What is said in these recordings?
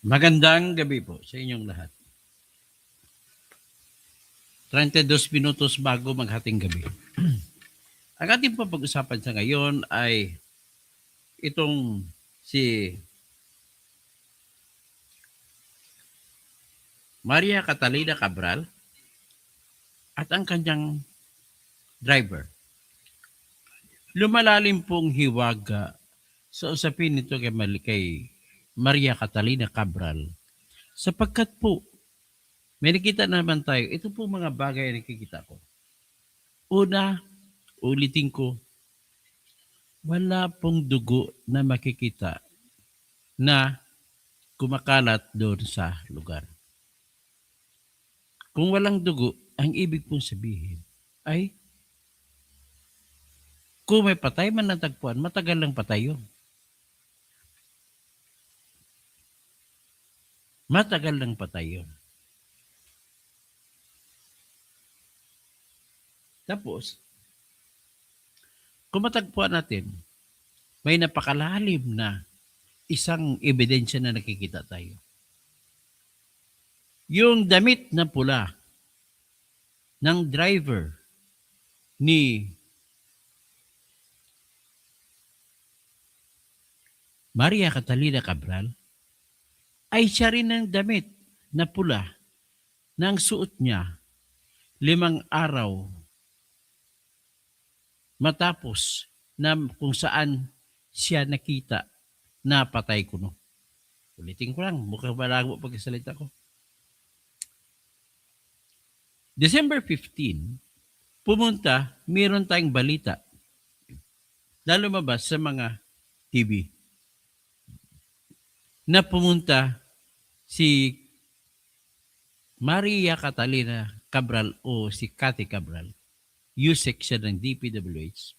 Magandang gabi po sa inyong lahat. 32 minutos bago maghating gabi. Ang ating pag-usapan sa ngayon ay itong si Maria Catalina Cabral at ang kanyang driver. Lumalalim pong hiwaga sa usapin nito kay Maria Catalina Cabral sapagkat po may nakita naman tayo. Ito po mga bagay na nakikita ko. Una, ulitin ko, wala pong dugo na makikita na kumakalat doon sa lugar. Kung walang dugo, ang ibig pong sabihin ay kung may patay man natagpuan, matagal lang patay yun. Matagal lang patay yun. Tapos, kung matagpuan natin, may napakalalim na isang ebidensya na nakikita tayo. Yung damit na pula ng driver ni Maria Catalina Cabral ay siya rin ang damit na pula ng suot niya 5 araw matapos na kung saan siya nakita na patay kuno. Ulitin ko lang, mukhang malago pagkasalita ko. December 15, pumunta, mayroon tayong balita na lumabas sa mga TV na pumunta si Maria Catalina Cabral o si Cathy Cabral, USEC siya ng DPWH.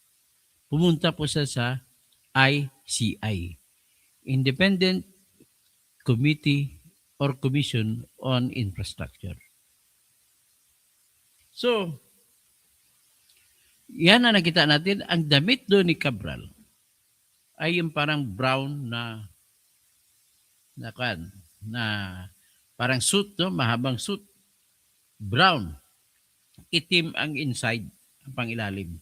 Pumunta po siya sa ICI, Independent Committee or Commission on Infrastructure. So, yan na nakita natin. Ang damit doon ni Cabral ay yung parang brown na parang suit, no? Mahabang suit. Brown. Itim ang inside, ang pangilalim.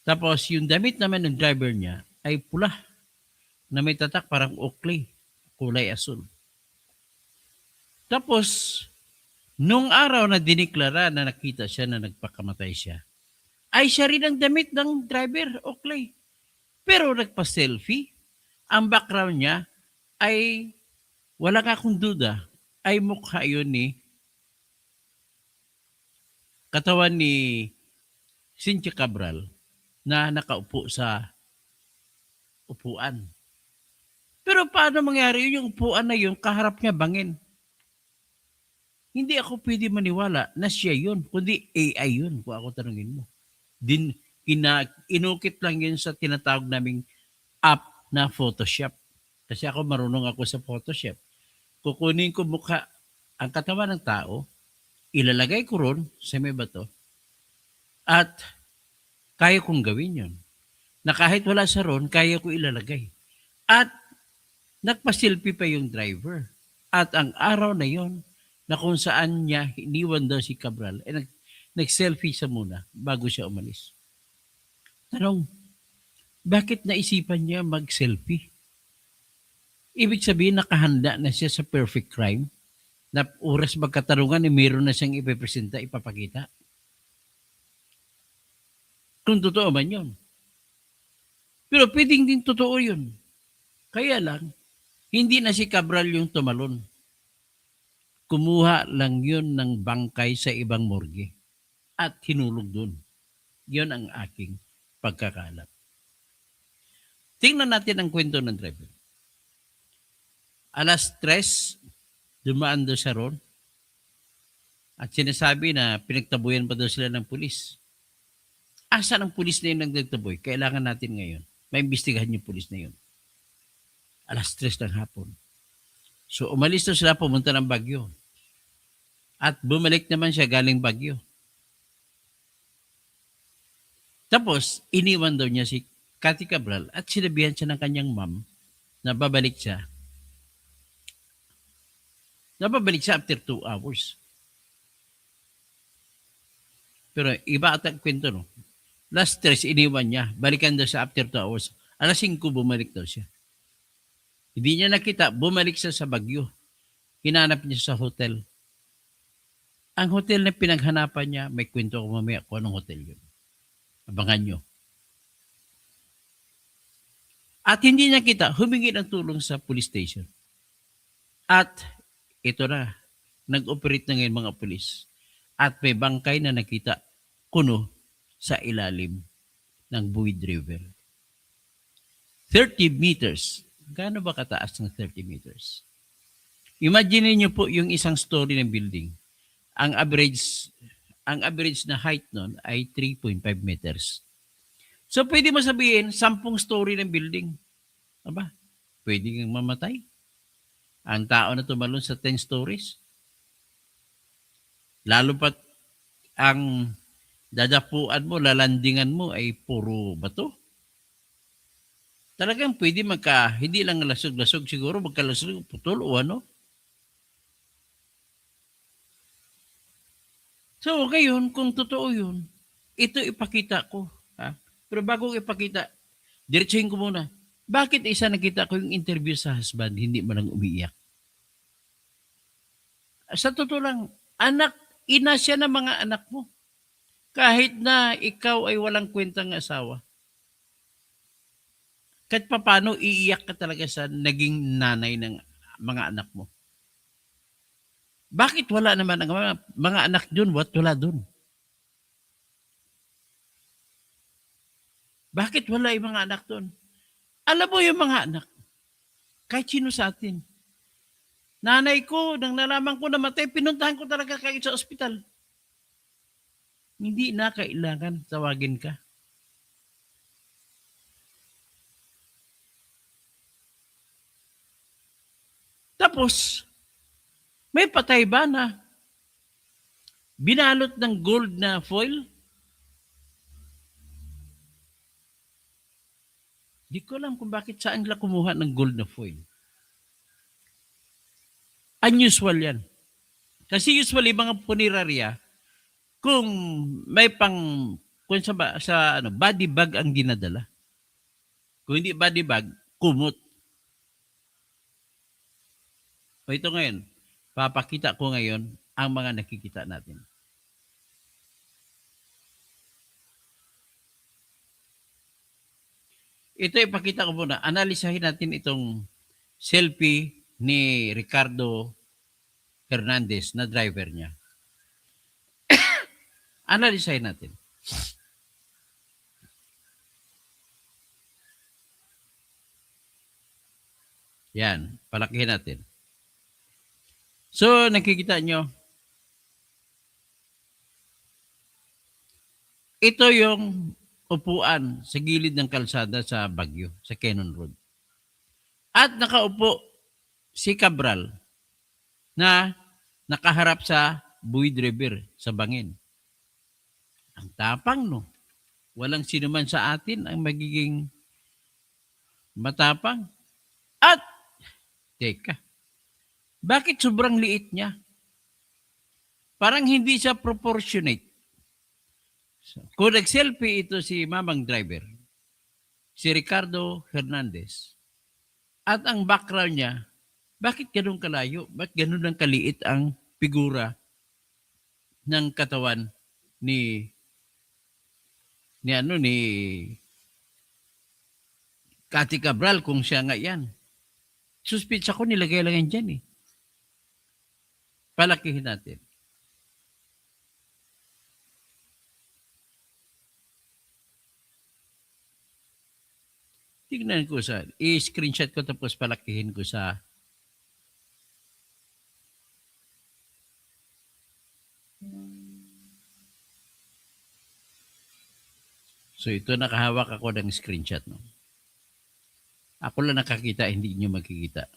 Tapos, yung damit naman ng driver niya ay pula na may tatak parang Oakley, kulay asul. Tapos, nung araw na diniklara na nakita siya na nagpakamatay siya, ay siya rin ang damit ng driver, Oakley. Pero nagpa-selfie. Ang background niya ay, wala ka akong duda, ay mukha yun ni katawan ni Cynthia Cabral na nakaupo sa upuan. Pero paano mangyari yun? Yung upuan na yun, kaharap niya bangin. Hindi ako pwede maniwala na siya yun, kundi AI yun, kung ako tanungin mo. Inukit lang yun sa tinatawag naming app na Photoshop. Kasi ako marunong ako sa Photoshop. Kukunin ko mukha ang katawan ng tao, ilalagay ko ron sa may bato, at kaya kong gawin yun. Na kahit wala sa ron, kaya ko ilalagay. At nagpa-selfie pa yung driver. At ang araw na yon na kung saan niya iniwan daw si Cabral, nag-selfie siya muna bago siya umalis. Tanong, bakit naisipan niya mag-selfie? Ibig sabihin, nakahanda na siya sa perfect crime na oras magkatarungan meron na siyang ipipresenta, ipapakita. Kung totoo man yun. Pero pwedeng din totoo yun. Kaya lang, hindi na si Cabral yung tumalon. Kumuha lang yun ng bangkay sa ibang morgue at hinulog dun. Yun ang aking pagkakalap. Tingnan natin ang kwento ng driver. Alas 3, dumaan daw siya ron. At sinasabi na pinagtabuyan pa daw sila ng pulis. Asa ng pulis na yun ang nagtaboy? Kailangan natin ngayon. Maimbestigahan yung pulis na yun. Alas 3 ng hapon. So umalis daw sila pumunta ng Baguio. At bumalik naman siya galing Baguio. Tapos, iniwan daw niya si Cathy Cabral at sinabihan siya ng kanyang mom na babalik siya Napabalik siya after 2 hours. Pero iba at ang kwento, no? Last stress, iniwan niya. Balikan daw siya after 2 hours. Alas 5, bumalik daw siya. Hindi niya nakita, bumalik siya sa Baguio. Hinanap niya sa hotel. Ang hotel na pinaghanapan niya, may kwento ko mamaya kung anong hotel yun. Abangan nyo. At hindi niya kita, humingi ng tulong sa police station. At ito na, nag-operate na ngayon mga pulis. At may bangkay na nakita kuno sa ilalim ng Buid River. 30 meters. Gaano ba kataas ng 30 meters? Imagine niyo po yung isang story ng building. Ang average na height nun ay 3.5 meters. So pwede mo sabihin, 10 story ng building. Aba, pwede kang mamatay. Ang tao na tumalon sa 10 stories. Lalo pat ang dadapuan mo, lalandingan mo ay puro bato. Talagang pwede hindi lang lasog-lasog siguro, magkalasog, putol o ano. So, ngayon, kung totoo yun, ito ipakita ko. Ha? Pero bago ko ipakita, diretsuhin ko muna. Bakit isa nakita ko yung interview sa husband, hindi mo lang umiiyak? Sa totoo lang, ina siya ng mga anak mo. Kahit na ikaw ay walang kwentang asawa. Kahit papano, iiyak ka talaga sa naging nanay ng mga anak mo. Bakit wala naman ang mga anak dun? Wala dun? Bakit wala yung mga anak dun? Alam mo yung mga anak, kahit sino sa atin. Nanay ko, nang nalaman ko namatay, pinuntahan ko talaga kayo sa ospital. Hindi na kailangan tawagin ka. Tapos, may patay ba na binalot ng gold na foil? Di ko alam kung bakit saan nila kumuha ng gold na foil. Unusual yan. Kasi usually mga punerarya, kung may kung sa body bag ang dinadala. Kung hindi body bag, kumot. O ito ngayon, papakita ko ngayon ang mga nakikita natin. Ito ipakita ko muna. Analisahin natin itong selfie ni Ricardo Hernandez na driver niya. Analisahin natin. Yan, palakihin natin. So, nakikita nyo, ito yung upuan sa gilid ng kalsada sa Baguio, sa Cannon Road. At nakaupo si Cabral na nakaharap sa Buid River, sa Bangin. Ang tapang, no? Walang sino man sa atin ang magiging matapang. At, teka, bakit sobrang liit niya? Parang hindi siya proportionate. Kung nag-selfie ito si mamang driver, si Ricardo Hernandez, at ang background niya, bakit ganun kalayo? Bakit ganun lang kaliit ang figura ng katawan ni Cathy Cabral kung siya nga yan? Suspitsa ko nilagay lang yan dyan eh. Palakihin natin. Tignan ko i-screenshot ko tapos palakihin ko sa So ito nakahawak ako ng screenshot. No? Ako lang nakakita, hindi nyo makikita.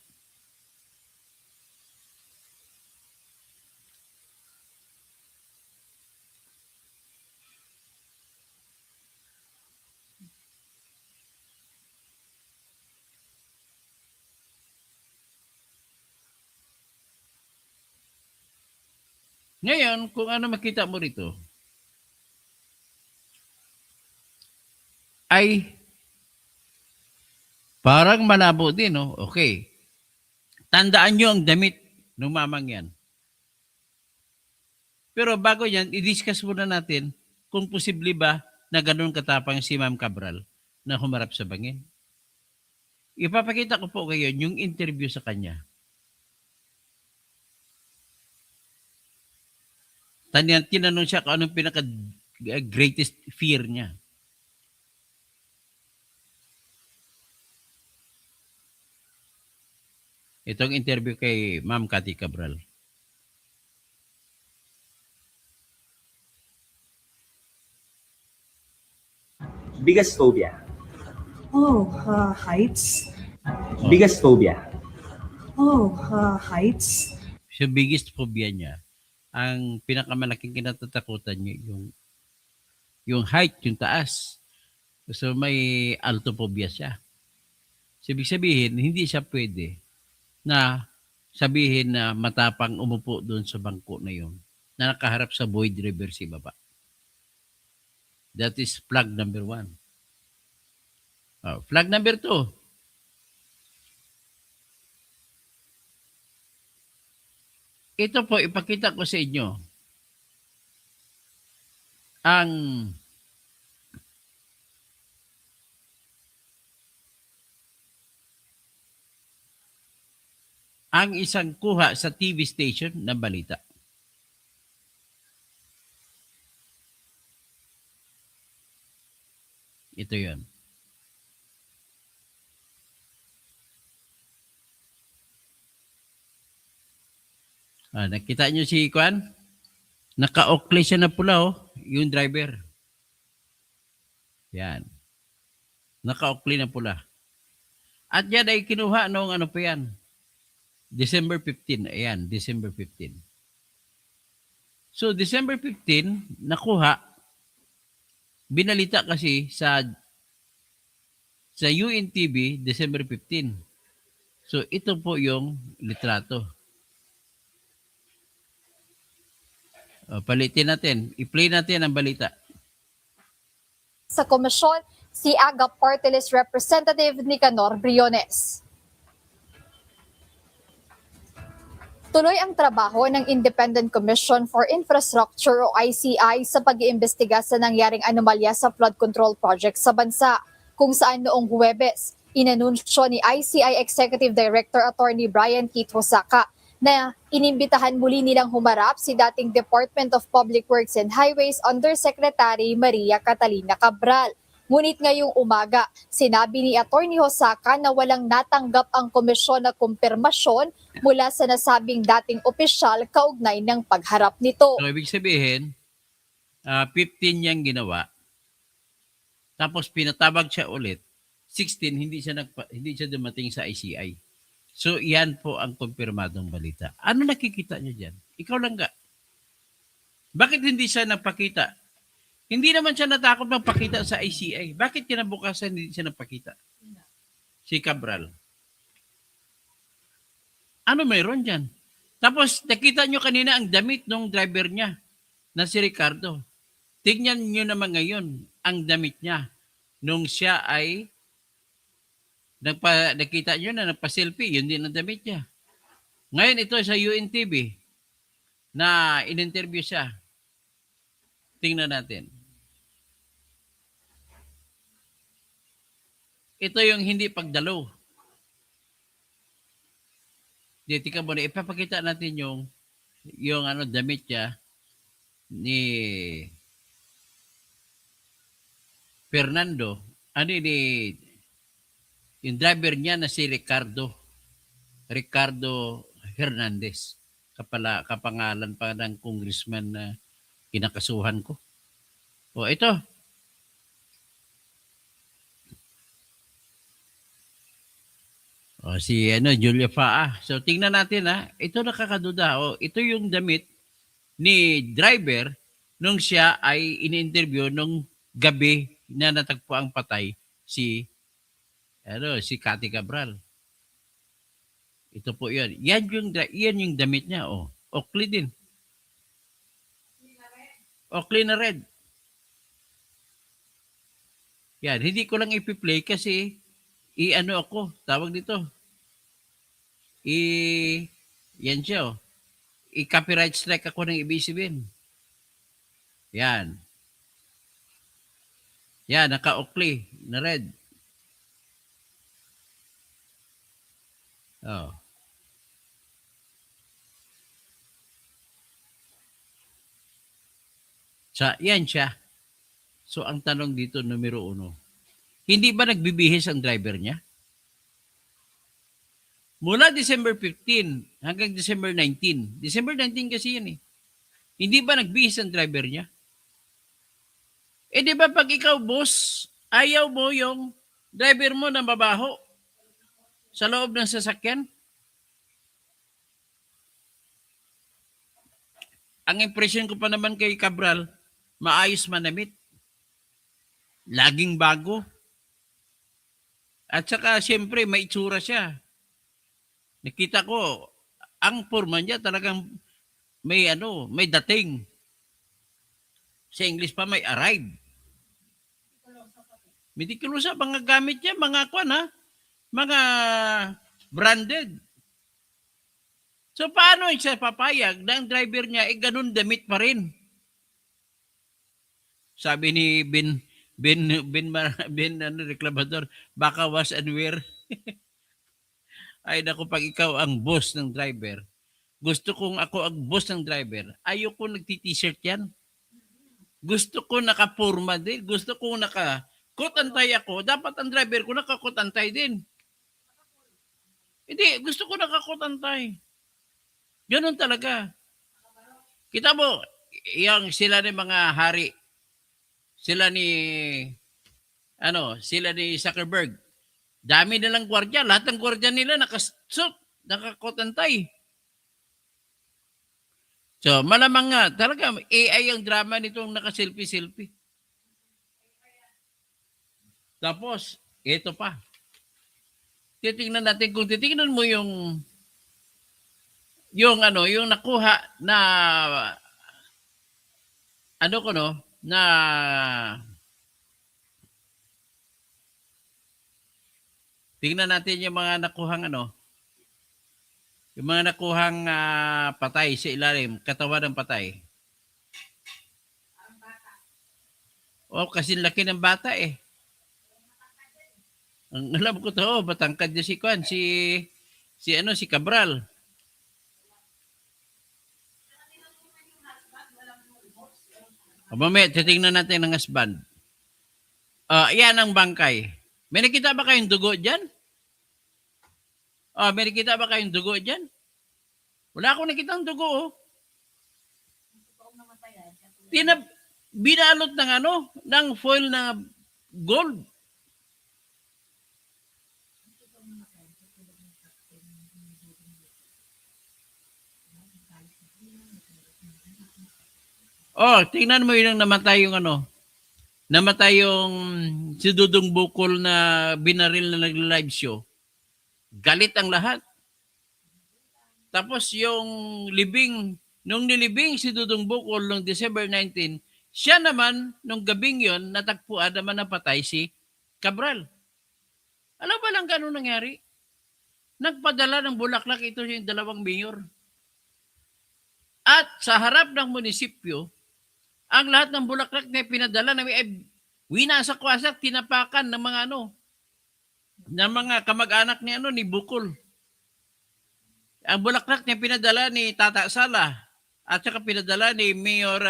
Ngayon, kung ano makita mo rito, ay parang malabo din, no? Okay. Tandaan nyo ang damit ng mamang yan. Pero bago yan, i-discuss muna natin kung posible ba na ganun katapang si Ma'am Cabral na humarap sa bangin. Ipapakita ko po kayo yung interview sa kanya. Tinanong siya kung anong pinaka-greatest fear niya. Itong interview kay Ma'am Cathy Cabral. Biggest phobia. Heights. Biggest phobia. Heights. So biggest phobia niya, ang pinakamalaking kinatatakutan niya yung height, yung taas. So may altophobia siya. So, ibig sabihin, hindi siya pwede na sabihin na matapang umupo doon sa bangko na yun na nakaharap sa Boyd River si baba. That is flag number 1. Flag number 2. Ito po, ipakita ko sa inyo ang isang kuha sa TV station na balita. Ito yon. Nakita nyo si Kwan? Naka-Oakley siya na pula, yung driver. Yan. Naka-Oakley na pula. At yan ay kinuha noong ano pa yan? December 15. Ayan, December 15. So, December 15, nakuha, binalita kasi sa UNTV, December 15. So, ito po yung litrato. Palitin natin. I-play natin ang balita. Sa komisyon, si AGA Party List Representative Nicanor Briones. Tuloy ang trabaho ng Independent Commission for Infrastructure o ICI sa pag-iimbestiga sa nangyaring anomalya sa flood control project sa bansa, kung saan noong Huwebes, inanunsyo ni ICI Executive Director Attorney Brian Keith Hosaka na inimbitahan muli nilang humarap si dating Department of Public Works and Highways Undersecretary Maria Catalina Cabral. Ngunit ngayong umaga, sinabi ni Attorney Hosaka na walang natanggap ang komisyon na kumpirmasyon mula sa nasabing dating opisyal kaugnay ng pagharap nito. So, ibig sabihin, 15 niyang ginawa. Tapos pinatabag siya ulit. 16, hindi siya dumating sa ICI. So, yan po ang kumpirmadong balita. Ano nakikita niyo dyan? Ikaw lang ga. Bakit hindi siya napakita? Hindi naman siya natakot magpakita sa ICI. Bakit kinabukasan hindi siya napakita? Si Cabral. Ano mayroon dyan? Tapos, nakita nyo kanina ang damit ng driver niya na si Ricardo. Tingnan nyo naman ngayon ang damit niya nung siya ay nakita nyo na nagpa-selfie, yun din ang damit niya. Ngayon ito sa UNTV na in-interview siya. Tingnan natin. Ito yung hindi pagdalo. Dito ka muna, ipapakita natin yung damit niya ni Fernando. Yung driver niya na si Ricardo Hernandez. Kapangalan pa ng congressman na kinakasuhan ko. O ito. O si Julia Faa. So tingnan natin ito nakakaduda. O ito yung damit ni driver nung siya ay in-interview nung gabi na natagpo ang patay si Cathy Cabral. Ito po 'yan. Yan yung damit niya, Oakley din. Oakley na red. Yan, hindi ko lang ipi-play kasi i-ano ako, tawag dito. Yan siya, oh. I-copyright strike ako ng ABS-CBN. Yan. Yan, naka-Oakley na red. Oh. Yan siya. So, ang tanong dito, numero 1. Hindi ba nagbibihis ang driver niya? Mula December 15 hanggang December 19. December 19 kasi yan eh. Hindi ba nagbihis ang driver niya? Eh di ba pag ikaw, boss, ayaw mo yung driver mo na mabaho sa loob ng sasakyan? Ang impression ko pa naman kay Cabral, maayos manamit. Laging bago. At saka, siyempre, may itsura siya. Nakita ko, ang forma niya talagang may dating. Sa English pa may arrive. Meticulous mga gamit niya, mga mga branded. So paano siya papayag na ang driver niya ganun damit pa rin? Sabi ni Ben reklamador, baka wash and wear. Ay naku, pag ikaw ang boss ng driver, gusto kong ako ang boss ng driver, ayoko nagti-t-shirt yan. Gusto ko naka-forma din. Gusto ko naka-coat-antay ako. Dapat ang driver ko naka-coat-antay din. Hindi, gusto ko naka-coat-antay. Ganun talaga. Kita mo, yung sila ni mga hari, sila ni Zuckerberg. Dami nilang gwardiya. Lahat ng gwardiya nila nakasuit, naka-coat-antay. So, malamang nga, talaga, AI ang drama nitong naka-selfie-selfie. Tapos, ito pa. Titingnan natin, kung titingnan mo yung nakuha na, tingnan natin yung mga nakuhang yung mga nakuhang patay sa ilalim, katawan ng patay. Kasi laki ng bata eh. Ang alam ko to, batangkad niya si Cabral. Mamaya, titingnan natin ng husband. Yan ang bangkay. May nakita ba kayong dugo dyan? May nakita ba kayong dugo dyan? Wala akong nakita ang dugo. Binalot ng foil na gold. Tingnan mo yung namatay yung si Dudong Bukol na binaril na nag-live show. Galit ang lahat. Tapos nung nilibing si Dudong Bukol noong December 19, siya naman, nung gabing yon, natagpuan naman na patay si Cabral. Alam ba lang gano'n nangyari? Nagpadala ng bulaklak ito yung 2 mayor. At sa harap ng munisipyo, ang lahat ng bulaklak na pinadala na winasak-wasak, tinapakan ng mga kamag-anak ni Bukol. Ang bulaklak niya pinadala ni Tata Sala at saka pinadala ni Mayor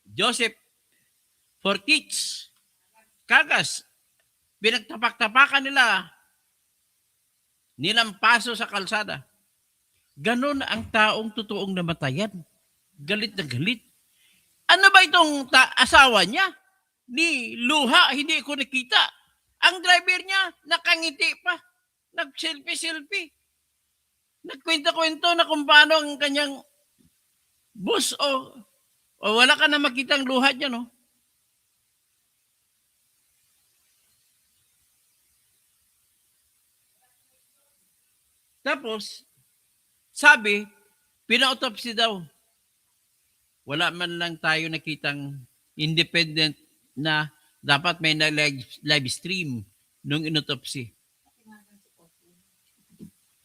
Joseph Fortich. Kagas. Pinagtapak-tapakan nila. Nilampaso sa kalsada. Ganon ang taong totoong namatayan. Galit na galit. Ano ba itong asawa niya? Ni luha, hindi ko nakita. Ang driver niya, nakangiti pa. Nag-selfie-selfie. Nagkwenta-kwento na kung paano ang kanyang boss wala ka na makitang luha niya, no? Tapos, sabi, pina-autopsy daw. wala man lang tayo nakitang independent na dapat may live stream nung inotopsy.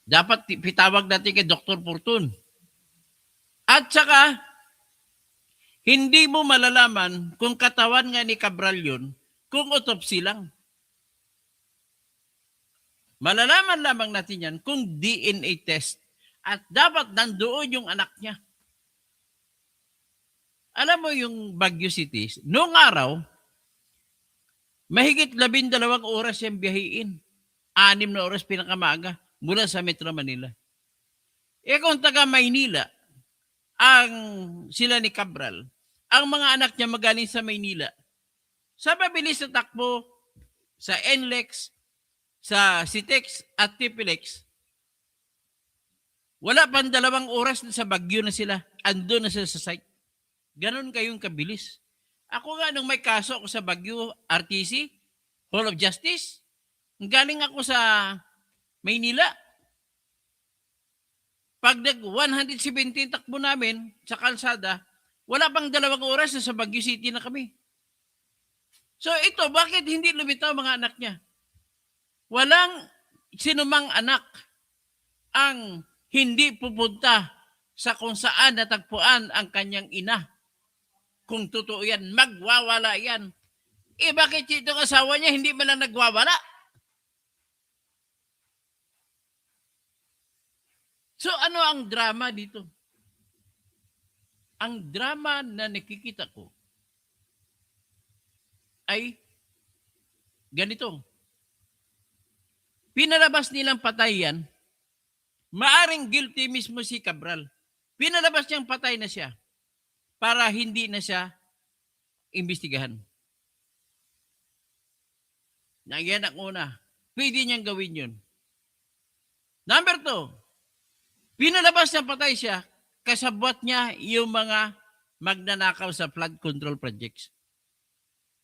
Dapat pitawag natin kay Dr. Fortun. At saka, hindi mo malalaman kung katawan nga ni Cabral yun kung autopsy lang. Malalaman lamang natin yan kung DNA test. At dapat nandoon yung anak niya. Alam mo yung Baguio City, noong araw, mahigit 12 oras yung biyahiin. 6 na oras pinakamaga mula sa Metro Manila. Eh kung taga Maynila, sila ni Cabral, ang mga anak niya magaling sa Maynila, sa mabilis na takbo, sa NLEX, sa CITEX at TPLEX, wala pang 2 oras na sa Baguio na sila, ando na sila sa site. Ganon kayong kabilis. Ako nga nung may kaso ako sa Baguio RTC, Hall of Justice, galing ako sa Maynila. Pag 117 takbo namin sa kalsada, wala pang 2 oras na sa Baguio City na kami. So ito, bakit hindi lumitaw mga anak niya? Walang sinumang anak ang hindi pupunta sa kung saan natagpuan ang kanyang ina. Kung totoo yan, magwawala yan. Eh bakit itong asawa niya hindi man lang nagwawala? So ano ang drama dito? Ang drama na nakikita ko ay ganito. Pinalabas nilang patay yan. Maaring guilty mismo si Cabral. Pinalabas niyang patay na siya para hindi na siya imbestigahan. Yan ang una. Pwede niyang gawin yun. Number 2, pinalabas niyang patay siya, kasabwat niya yung mga magnanakaw sa flood control projects.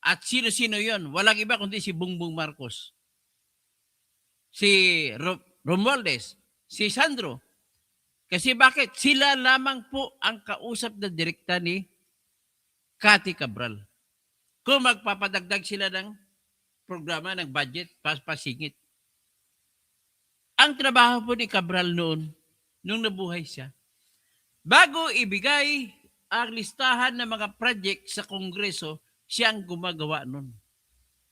At sino-sino yun? Walang iba kundi si Bongbong Marcos, si Romualdez, si Sandro. Kasi bakit? Sila lamang po ang kausap na direkta ni Cathy Cabral. Kung magpapadagdag sila ng programa, ng budget, pasingit. Ang trabaho po ni Cabral noon, nung nabuhay siya, bago ibigay ang listahan ng mga project sa Kongreso, siya ang gumagawa noon.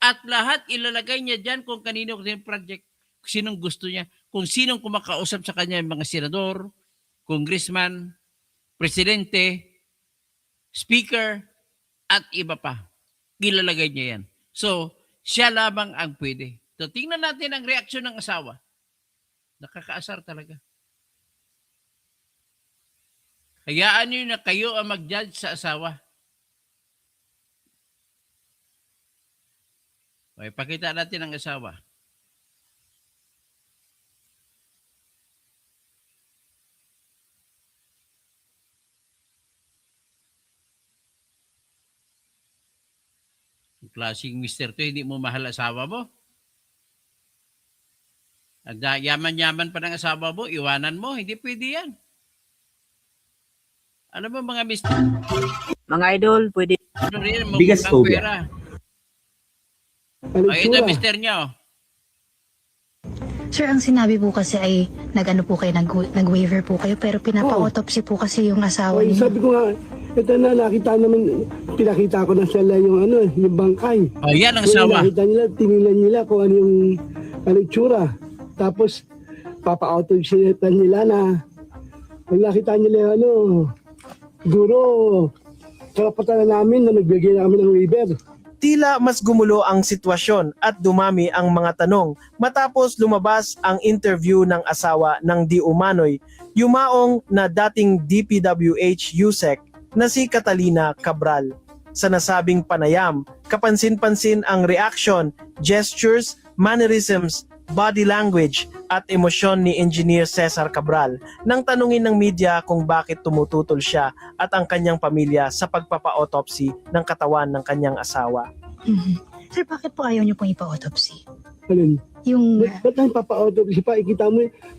At lahat ilalagay niya dyan kung kanino yung project, kung sinong gusto niya, kung sinong kumakausap sa kanya, mga senador, congressman, presidente, speaker, at iba pa. Ilalagay niya yan. So, siya lamang ang pwede. So, tingnan natin ang reaksyon ng asawa. Nakakaasar talaga. Hayaan niyo na kayo ang mag-judge sa asawa. Okay, pakita natin ang asawa. Klaseng mister to, hindi mo mahal asawa mo. Ang yaman-yaman pa ng asawa mo, iwanan mo, hindi pwede yan. Alam mo mga mister, Mga idol, pwede. ano rin, Biggest mamukhang phobia. pera. Ano O, ito mister nyo. Sir, ang sinabi po kasi ay nag-ano po kayo, nag-waiver po kayo, pero pinapa-autopsy po kasi yung asawa Ay, niyo. sabi ko nga, ito na, nakita naman, pinakita ko na sila yung bangkay. O, yan ang Kung asawa. nakita nila, tinignan nila kung ano yung tsura. Tapos, papa-autopsy nila na, kung nakita nila siguro, karapatan na namin na nagbigay namin ng waiver. Tila mas gumulo ang sitwasyon at dumami ang mga tanong matapos lumabas ang interview ng asawa ng di umano'y yumaong na dating DPWH USEC na si Catalina Cabral. Sa nasabing panayam, kapansin-pansin ang reaction, gestures, mannerisms, body language at emosyon ni Engineer Cesar Cabral nang tanungin ng media kung bakit tumututol siya at ang kanyang pamilya sa pagpapa-autopsy ng katawan ng kanyang asawa. Mhm. Sir, bakit po ayaw niyo pong ipa-autopsy? Alin? Yung, Ba't tayo papa-autopsy pa?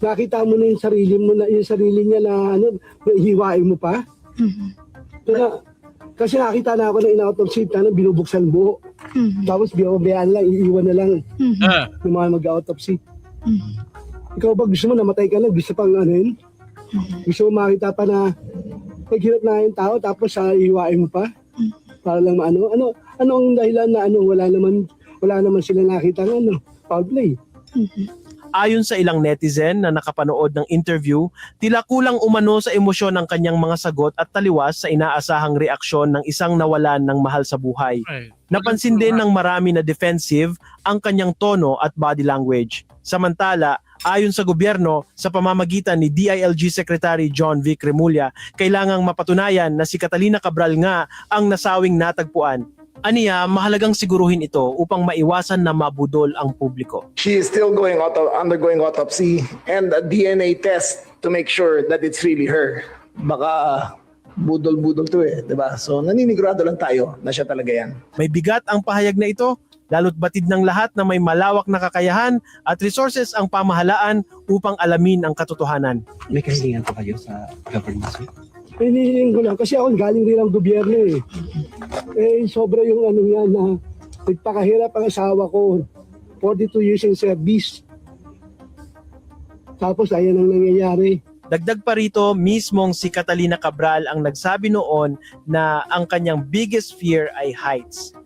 Nakita mo na yung sarili mo na, yung sarili niya na hiwain mo pa? Mhm. Kasi nakita na ako na in-autopsy na binubuksan buo. Mhm. Tapos biyayaan lang, iiwan na lang Mhm. yung mga mag-autopsy. Mhm. Ikaw ba gusto mo namatay ka na? Gusto pang ano yun? Mhm. Gusto mo makita pa na naghirap na yung tao tapos iiwain mo pa? Para lang maano? Ano ang dahilan na wala naman sila nakita ng foul play? Mhm. Ayon sa ilang netizen na nakapanood ng interview, tila kulang umano sa emosyon ng kanyang mga sagot at taliwas sa inaasahang reaksyon ng isang nawalan ng mahal sa buhay. Napansin din ng marami na defensive ang kanyang tono at body language. Samantala, ayon sa gobyerno, sa pamamagitan ni DILG Secretary John V. Cremulya, kailangang mapatunayan na si Catalina Cabral nga ang nasawing natagpuan. Aniya, mahalagang siguruhin ito upang maiwasan na mabudol ang publiko. She is still undergoing autopsy and a DNA test to make sure that it's really her. Baka budol-budol to di ba? So naninigurado lang tayo na siya talaga yan. May bigat ang pahayag na ito, lalo't batid ng lahat na may malawak na kakayahan at resources ang pamahalaan upang alamin ang katotohanan. May kahilingan pa kayo sa government suite? Hinihiling ko lang kasi ako galing rin ang gobyerno eh. Sobra yung yan na nagpakahirap ang asawa ko. 42 years in service. Tapos ayan ang nangyayari. Dagdag pa rito, mismong si Catalina Cabral ang nagsabi noon na ang kanyang biggest fear ay heights.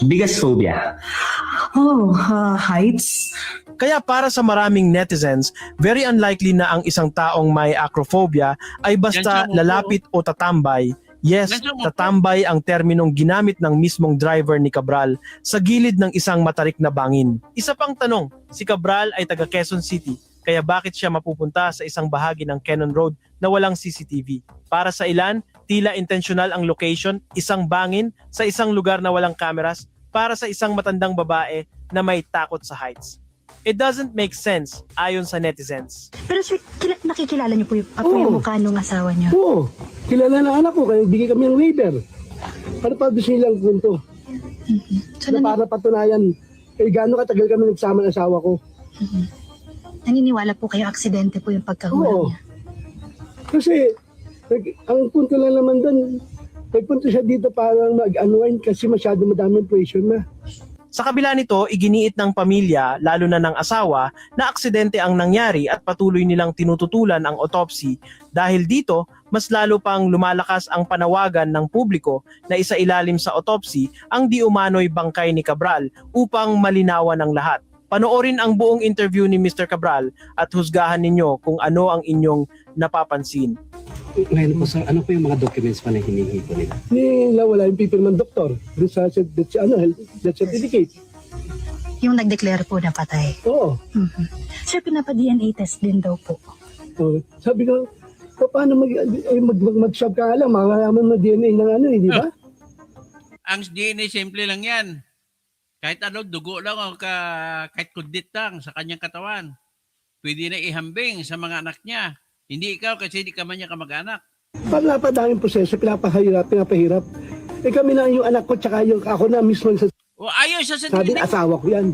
Biggest phobia. Heights. Kaya para sa maraming netizens, very unlikely na ang isang taong may acrophobia ay basta Yan siya mo lalapit o tatambay. Yes, Yan siya mo po. tatambay ang terminong ginamit ng mismong driver ni Cabral sa gilid ng isang matarik na bangin. Isa pang tanong, si Cabral ay taga Quezon City, kaya bakit siya mapupunta sa isang bahagi ng Cannon Road na walang CCTV? Para sa ilan, tila intentional ang location, isang bangin sa isang lugar na walang cameras para sa isang matandang babae na may takot sa heights. It doesn't make sense ayon sa netizens. Pero sir, nakikilala niyo po Oo. yung mukha ng asawa niyo? Oo, kilala na anak ko kaya bigay kami ng waiver. Para pa gusto nilang punto. So, Na para patunayan, gaano katagal kami nagsama ng asawa ko. naniniwala po kayo aksidente po yung pagkahulog Oo. niya? Kasi, ang punto lang naman doon, nagpunto siya dito para mag-unwind kasi masyado madaming pressure na. Sa kabila nito, iginiit ng pamilya, lalo na ng asawa, na aksidente ang nangyari at patuloy nilang tinututulan ang autopsy. Dahil dito, mas lalo pang lumalakas ang panawagan ng publiko na isailalim sa autopsy ang di umano'y bangkay ni Cabral upang malinawan ng lahat. Panoorin ang buong interview ni Mr. Cabral at husgahan ninyo kung ano ang inyong napapansin. Ngayon po, sir, ano po yung mga documents pa na hinihingi po nila? Wala yung paper ng doktor doon sa death certificate. Yung nag-declare po na patay. Oo. Mhm. Sir, pinapa-DNA test din daw po. Sabi ko, paano mag-swab ka lang, makakalaman mo DNA ng di ba? Ang DNA simple lang yan. Kahit dugo lang o kahit kundit lang sa kanyang katawan. Pwede na ihambing sa mga anak niya. Hindi ikaw kasi hindi ka man niya kamag-anak. Pag napadaming proseso, pinapahirap. Kami na yung anak ko, tsaka yung ako na mismo sa O ayaw siya sa sabi DNA. ng asawa ko yan.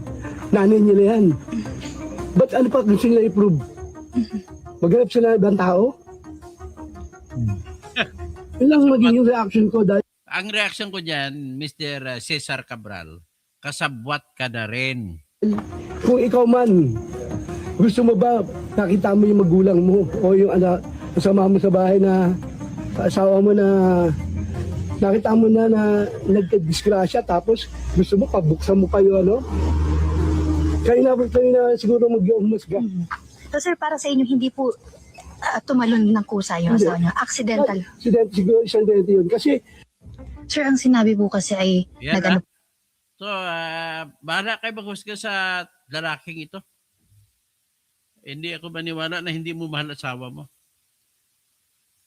Nanay niya na yan. Ba't ano pa gusto nila i-prove? Maghanap sila ng ibang tao? Yun lang magiging reaction ko dahil Ang reaction ko dyan, Mr. Cesar Cabral, kasabwat ka na rin. kung ikaw man, gusto mo ba nakita mo yung magulang mo o yung kasama mo sa bahay na asawa mo na nakita mo na nagka-disgrasya tapos gusto mo pabuksan mo pa yung kayo na siguro mag-umusga. So sir, para sa inyo, hindi po tumalon ng kusa yung Hindi. asawa niyo. Accidental. Siguro isang dente yun. Kasi Sir, ang sinabi po kasi ay Yan, nag-ano So, bahala kayo maghusga sa lalaking ito. Hindi ako maniwala na hindi mo mahal asawa mo.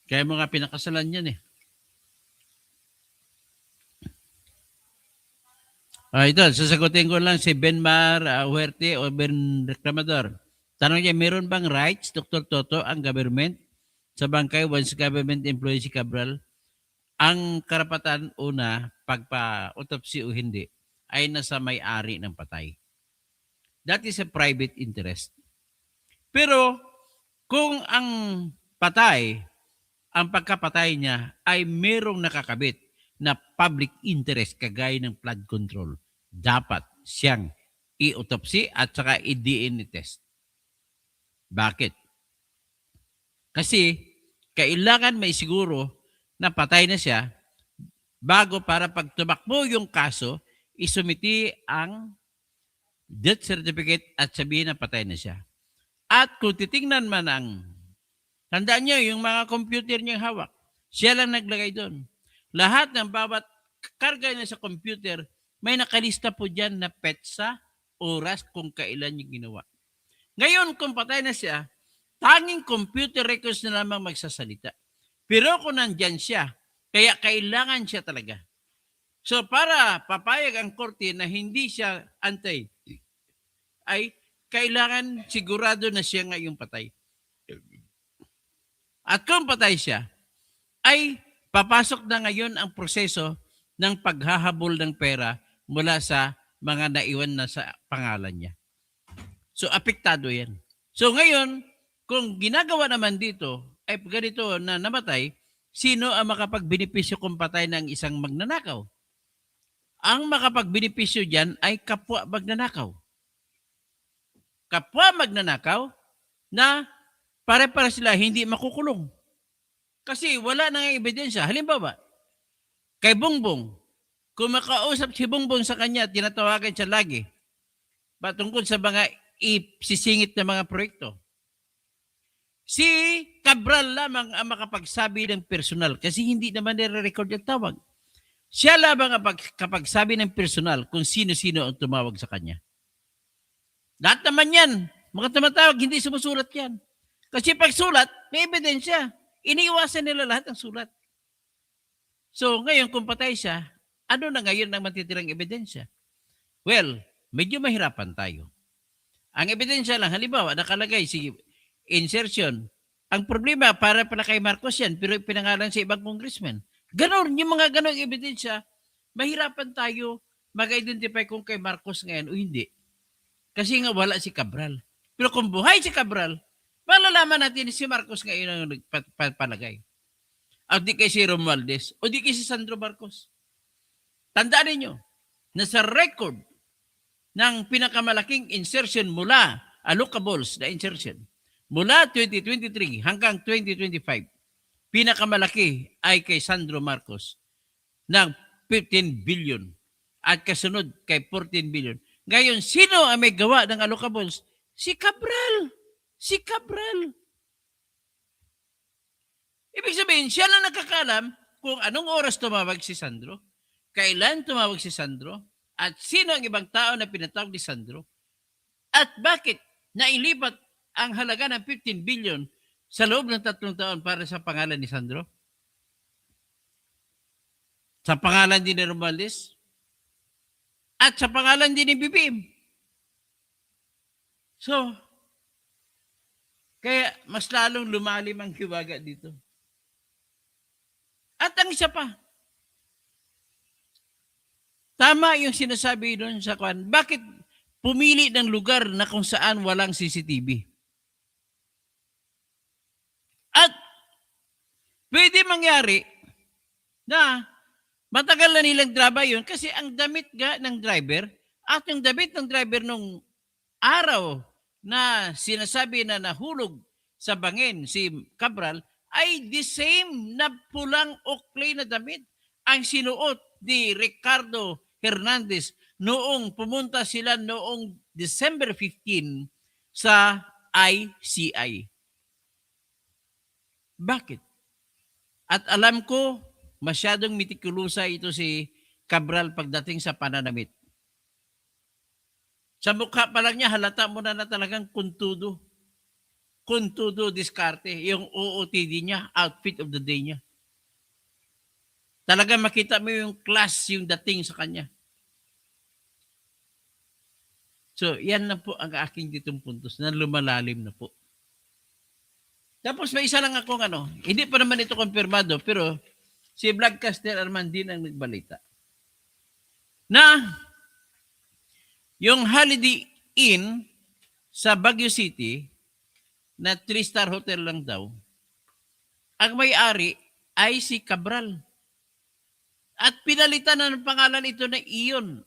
Kaya mo nga pinakasalan yan eh. Ito, sasagutin ko lang si Benmar Huerte o Ben Reclamador. Tanong niya, meron bang rights, Dr. Toto, ang government sa bangkay once government employee si Cabral? Ang karapatan una, pagpa-autopsy o hindi, ay nasa may-ari ng patay. That is a private interest. Pero kung ang patay ang pagkapatay niya ay merong nakakabit na public interest kagaya ng flood control. Dapat siyang i-autopsy at saka i-DNA test. Bakit? Kasi kailangan may siguro na patay na siya bago para pag tumakbo yung kaso, isumiti ang death certificate at sabihin na patay na siya. At kung titingnan man tandaan niyo yung mga computer niyang hawak, siya lang naglagay doon. Lahat ng bawat karga niya sa computer, may nakalista po dyan na petsa, oras kung kailan yung ginawa. Ngayon, kung patay na siya, tanging computer records na lamang magsasalita. Pero kung nandyan siya, kaya kailangan siya talaga. So para papayag ang korte na hindi siya antay, ay kailangan sigurado na siya nga yung patay. At kung patay siya, ay papasok na ngayon ang proseso ng paghahabol ng pera mula sa mga naiwan na sa pangalan niya. So apektado yan. So ngayon, kung ginagawa naman dito, ay ganito na namatay, sino ang makapagbenepisyo kung patay ng isang magnanakaw? Ang makapagbenepisyo dyan ay kapwa magnanakaw. Kapwa magnanakaw na pare-para sila hindi makukulong. Kasi wala nang ebidensya. Halimbawa, kay Bongbong, kung makausap si Bongbong sa kanya, tinatawagan siya lagi patungkol sa mga isisingit na mga proyekto. Si Cabral lamang ang makapagsabi ng personal kasi hindi naman nire-record yung tawag. Siya lamang ang kapagsabi ng personal kung sino-sino ang tumawag sa kanya. Lahat naman yan, mga tumatawag, hindi sumusulat yan. Kasi pag sulat, may ebidensya. Iniiwasan nila lahat ng sulat. So ngayon kung patay siya, ano na ngayon ang matitirang ebidensya? Well, medyo mahirapan tayo. Ang ebidensya lang, halimbawa, nakalagay si insertion. Ang problema, para pala kay Marcos yan, pero pinangalan sa ibang congressman. Ganon, yung mga ganong ebidensya, mahirapan tayo mag-identify kung kay Marcos ngayon o hindi. Kasi nga wala si Cabral. Pero kung buhay si Cabral, malalaman natin si Marcos ngayon ang nagpalagay. O di kay si Romualdez, o di kay si Sandro Marcos. Tandaan niyo na sa record ng pinakamalaking insertion mula, allocables na insertion, mula 2023 hanggang 2025, pinakamalaki ay kay Sandro Marcos ng 15 billion at kasunod kay 14 billion. Ngayon, sino ang may gawa ng allocables? Si Cabral. Si Cabral. Ibig sabihin, siya lang nakakalam kung anong oras tumawag si Sandro, kailan tumawag si Sandro, at sino ang ibang tao na pinatawag ni Sandro, at bakit nailipat ang halaga ng 15 billion sa loob ng 3 taon para sa pangalan ni Sandro? Sa pangalan din ni Romualdez? At sa pangalan din ni BBM? So, kaya mas lalong lumalim ang hiwaga dito. At ang isa pa, tama yung sinasabi doon sa kwan, bakit pumili ng lugar na kung saan walang CCTV? At pwede mangyari na matagal na nilang draba yun kasi ang damit ng driver at yung damit ng driver nung araw na sinasabi na nahulog sa bangin si Cabral ay the same na pulang Oakley na damit ang sinuot ni Ricardo Hernandez noong pumunta sila noong December 15 sa ICI. Bakit? At alam ko, masyadong mitikulosa ito si Cabral pagdating sa pananamit. Sa mukha pa lang niya, halata mo na talagang kuntudo. Kuntudo diskarte, yung OOTD niya, outfit of the day niya. Talagang makita mo yung class, yung dating sa kanya. So, yan na po ang aking ditong puntos na lumalalim na po. Tapos may isa lang akong hindi pa naman ito konfirmado, pero si Vlogcaster Armandin ang nagbalita. Na yung Holiday Inn sa Baguio City, na 3-star hotel lang daw, Ang may-ari ay si Cabral. At pinalitan na ng pangalan ito na Ion,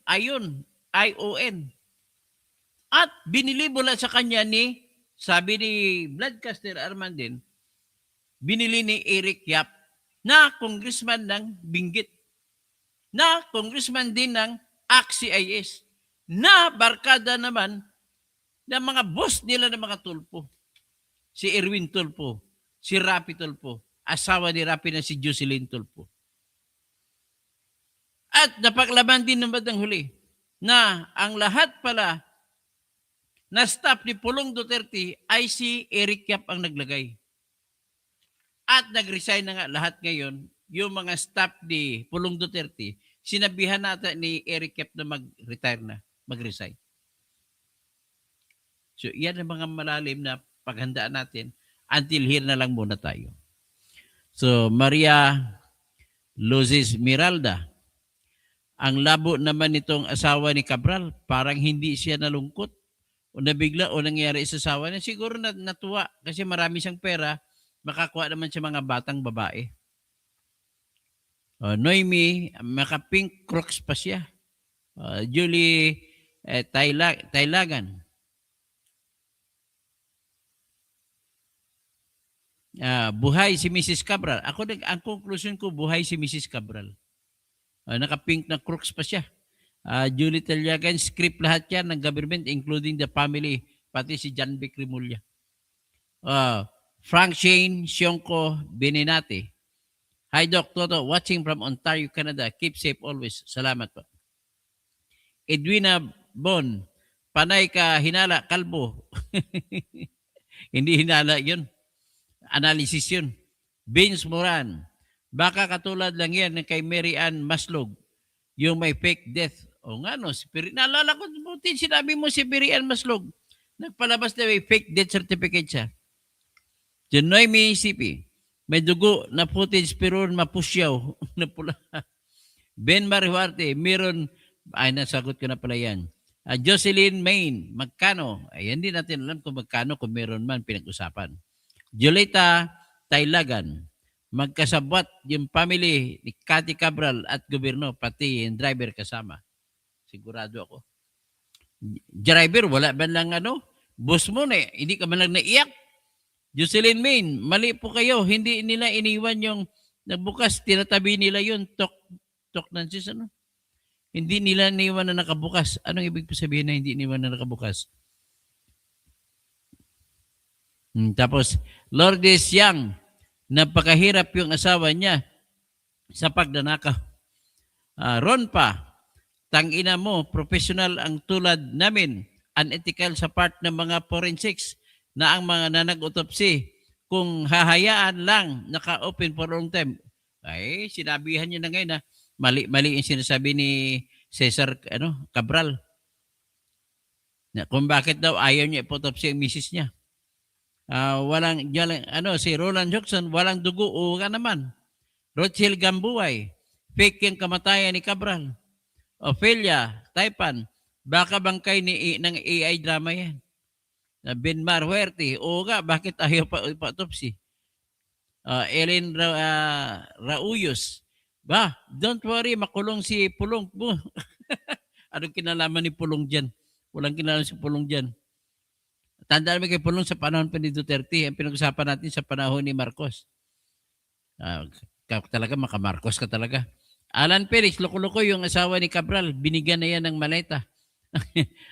I-O-N. At binili mula sa kanya sabi ni Vladcaster Armandin, binili ni Eric Yap na congressman ng Benguet, na congressman din ng ACT-CIS, na barkada naman ng mga boss nila ng mga tulpo. Si Erwin Tulpo, si Rapi Tulpo, asawa ni Rapi na si Jocelyn Tulpo. At napaklaman din naman ng huli na ang lahat pala na staff ni Pulong Duterte ay si Eric Yap ang naglagay. At nag-resign na nga lahat ngayon, yung mga staff ni Pulong Duterte, sinabihan natin ni Eric Yap na mag-retire na, mag-resign. So, yan ang mga malalim na paghandaan natin. Until here na lang muna tayo. So, Maria Luzis Miralda, ang labo naman nitong asawa ni Cabral, parang hindi siya nalungkot o nabigla o nangyari sa asawa niya. Siguro natuwa kasi marami siyang pera, makakuha naman siya mga batang babae. Noemi, maka-pink crocs pa siya. Julie Taylagan. Buhay si Mrs. Cabral. Ang conclusion ko, buhay si Mrs. Cabral. Naka-pink na crooks pa siya. Julie Taliagan, script lahat yan ng government, including the family, pati si John Vic Rimulya. Frank Shane Sionco Beninati. Hi, Doc Toto, watching from Ontario, Canada. Keep safe always. Salamat po. Edwina Bon, panay ka hinala, kalbo. Hindi hinala yun. Analysis yun. Vince Moran, baka katulad lang yan ng kay Mary Ann Maslog, yung may fake death. O nga no, naalala ko, buti sinabi mo si Mary Ann Maslog, nagpalabas na may fake death certificate siya. Noemi CP, may dugo na footage pero mapusyaw na pula. Ben Marihuarte, meron, ay nasagot ko na pala yan. Jocelyn Main, magkano? Ay, hindi natin alam kung magkano, kung meron man pinag-usapan. Julieta Taylagan, magkasabwat yung family ni Cathy Cabral at gobyerno, pati yung driver kasama. Sigurado ako. Driver, wala ba lang boss mo na, hindi ka man lang naiyak. Jocelyn Main, mali po kayo, hindi nila iniwan yung nagbukas, tinatabi nila yun, tok nansis, Hindi nila iniwan na nakabukas. Anong ibig sabihin na hindi iniwan na nakabukas? Tapos, Lourdes Yang, napakahirap yung asawa niya sa pagdanakaw. Ron pa, tangina mo, professional ang tulad namin, unethical sa part ng mga forensics na ang mga nanag-autopsy. Kung hahayaan lang, naka-open for a long time. Ay, sinabihan niya na ngayon na mali yung sinasabi ni Cesar Cabral. Na kung bakit daw ayaw niya ipotopsy ang misis niya. Si Roland Jackson, walang dugo o ka naman. Rochelle Gambuay, fake yung kamatayan ni Cabral. Ophelia Taipan, baka bangkay ng AI drama yan. Benmar Huerte, o nga, bakit ayaw pa autopsy? Ellen Rauyos, don't worry, makulong si Pulong. Anong kinalaman ni Pulong dyan? Walang kinalaman si Pulong dyan. Tandaan mo kay Pulong sa panahon pa ni Duterte, ang pinag-usapan natin sa panahon ni Marcos. Talaga, maka-Marcos ka talaga. Alan Felix, loko-loko yung asawa ni Cabral, binigyan na yan ng maleta.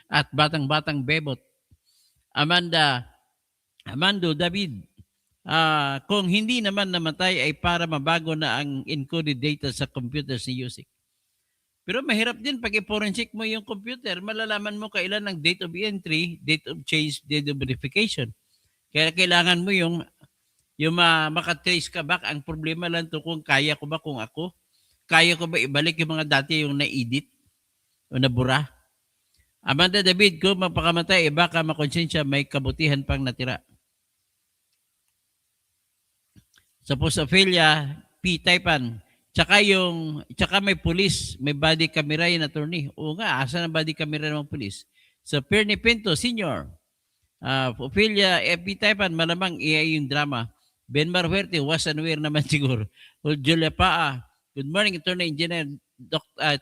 At batang-batang bebot. Amando David, kung hindi naman namatay ay para mabago na ang encoded data sa computer ni USIC. Pero mahirap din pag i-forensic mo yung computer, malalaman mo kailan ang date of entry, date of change, date of verification. Kaya kailangan mo yung makatrace ka back. Ang problema lang to kung kaya ko ba, kung ako, kaya ko ba ibalik yung mga dati yung na-edit o nabura. Amanda David, kung mapakamatay, baka makonsensya may kabutihan pang natira. Suppose Ophelia P. Taipan, tsaka may police, may body camera yung attorney. Oo nga, asa na body camera ng police? So, Perny Pinto, Senior, Ophelia P. Taipan, malamang AI yung drama. Benmar Huerte was unaware naman siguro. Julia Paa, good morning, Attorney Engineer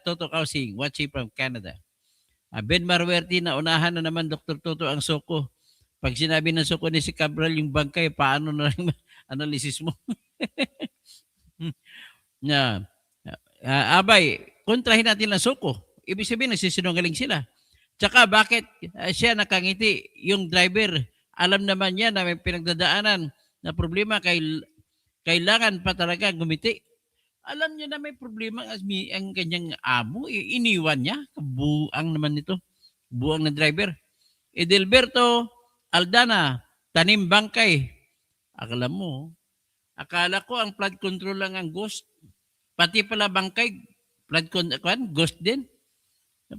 Toto Kausing, watching from Canada. Benmar Huerte, naunahan na naman Dr. Toto ang Soko. Pag sinabi ng Soko ni si Cabral yung bangkay, paano na lang analysis mo? Na, abay, kontrahin natin lang Soko. Ibig sabihin, nagsisinungaling sila. Tsaka bakit siya nakangiti? Yung driver, alam naman niya na may pinagdadaanan na problema, kailangan pa talaga gumiti. Alam niya na may problema ang kanyang amo, iniwan niya. Buang naman nito. Buang na driver. Edelberto Aldana, tanim bangkay. Akala ko ang flood control lang ang ghost. Pati pala bangkay, ghost din.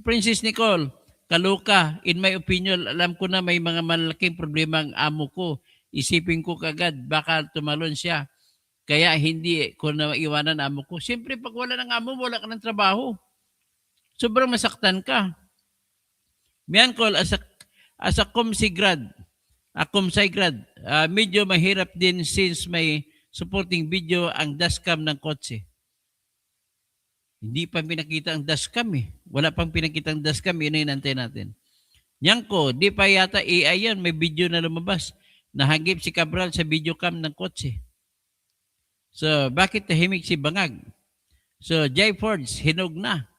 Princess Nicole, Kaluka, in my opinion, alam ko na may mga malaking problema ang amo ko. Isipin ko kagad, baka tumalon siya. Kaya hindi ko na iwanan amo ko. Siyempre, pag wala ng amo, wala ka ng trabaho. Sobrang masaktan ka. Miancol, as a comsigrad, medyo mahirap din since may supporting video ang dashcam ng kotse. Hindi pa pinakita ang dashcam eh. Wala pang pinakita ang dashcam, yun ang inantay natin. Nyangko, di pa yata AI yan, may video na lumabas. Nahagip si Cabral sa video cam ng kotse. So, bakit tahimik si Bangag? So, Jay Fords, hinog na.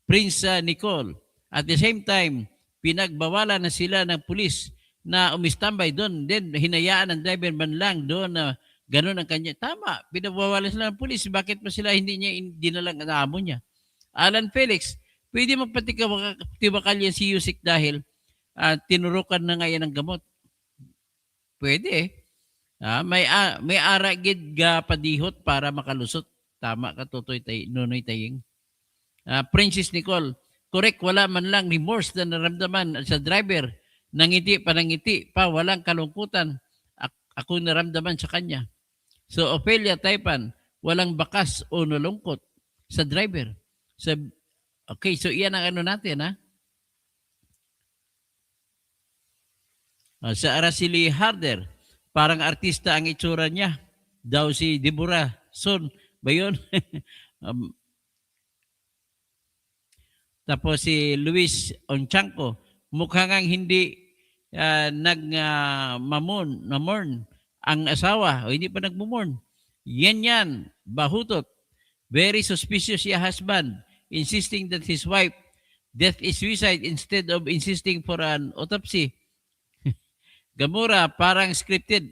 Prince Nicole. At the same time, pinagbawalan na sila ng pulis na umistambay doon. Then, hinayaan ng driver man lang doon na ganun ang kanya. Tama, pinagbawalan sila ng pulis. Bakit pa sila hindi niya dinalang ang amo niya? Alan Felix, pwede magpatibakal yan si Yusik dahil tinurukan na ngayon ng gamot. Pwede eh. May aragid ga padihot para makalusot. Tama ka, Totoy Nonoy Taying. Princess Nicole, correct, wala man lang remorse na naramdaman sa driver. Nangiti pa, walang kalungkutan. Ako naramdaman sa kanya. So, Ophelia Taipan, walang bakas o nalungkot sa driver. Okay, so iyan ang ano natin, ha? Sa Araceli Harder, parang artista ang itsura niya. Daw si Deborah Son. Ba yun? Tapos si Luis Onchanco, mukhang hindi nagmamorn ang asawa o hindi pa nagmumorn. Yan, bahutot. Very suspicious yung husband, insisting that his wife death is suicide instead of insisting for an autopsy. Gamura, parang scripted.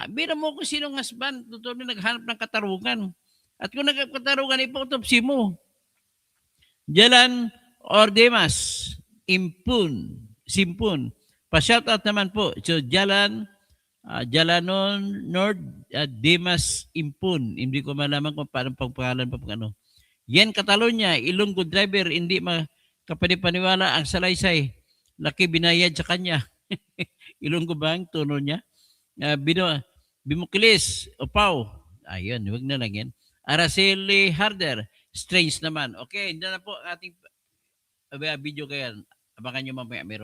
Bira mo kung sinong husband, totoo na naghanap ng katarungan. At kung nagkatarungan, ipa-autopsy mo. Jalan Ordemas, Simpun. Pa-shoutout naman po. So, Jalanon Nord Demas Impun. Hindi ko malaman kung paano pagpangalan pa ano. Yan Catalonia, Ilonggo driver, hindi makapanipaniwala ang salaysay. Laki binayad sa kanya. Ilonggo ba ang tono niya? Bimukilis, Opaw. Ayun, huwag na lang yan. Araceli Harder, strange naman. Okay, hindi na po ating video kaya. Abangan nyo mamaya. Meron.